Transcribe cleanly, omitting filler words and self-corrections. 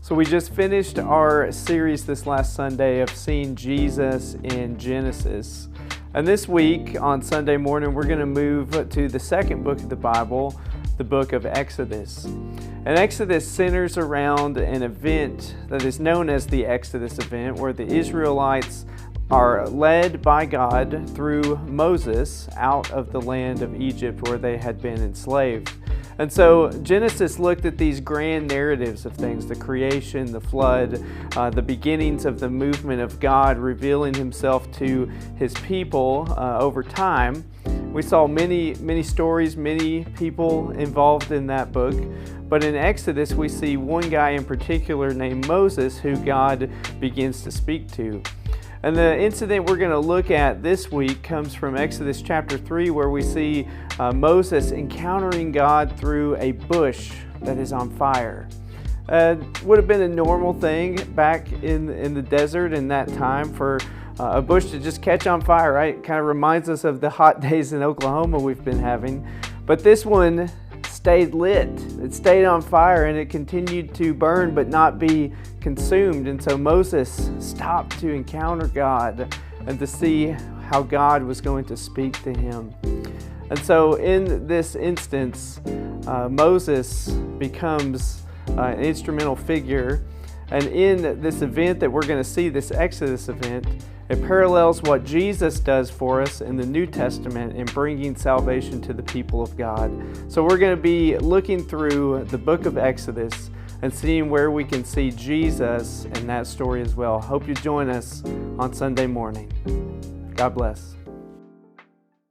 So we just finished our series this last Sunday of seeing Jesus in Genesis. And this week on Sunday morning, we're going to move to the second book of the Bible, the book of Exodus. And Exodus centers around an event that is known as the Exodus event, where the Israelites are led by God through Moses out of the land of Egypt where they had been enslaved. And so Genesis looked at these grand narratives of things, the creation, the flood, the beginnings of the movement of God revealing himself to his people over time. We saw many stories, many people involved in that book. But in Exodus, we see one guy in particular named Moses who God begins to speak to. And the incident we're going to look at this week comes from Exodus chapter 3, where we see Moses encountering God through a bush that is on fire. Would have been a normal thing back in the desert in that time for a bush to just catch on fire, right? Kind of reminds us of the hot days in Oklahoma we've been having. But this one stayed lit. It stayed on fire and it continued to burn but not be consumed. And so Moses stopped to encounter God and to see how God was going to speak to him. And so in this instance, Moses becomes an instrumental figure. And in this event that we're going to see, this Exodus event, it parallels what Jesus does for us in the New Testament in bringing salvation to the people of God. So we're going to be looking through the book of Exodus and seeing where we can see Jesus in that story as well. Hope you join us on Sunday morning. God bless.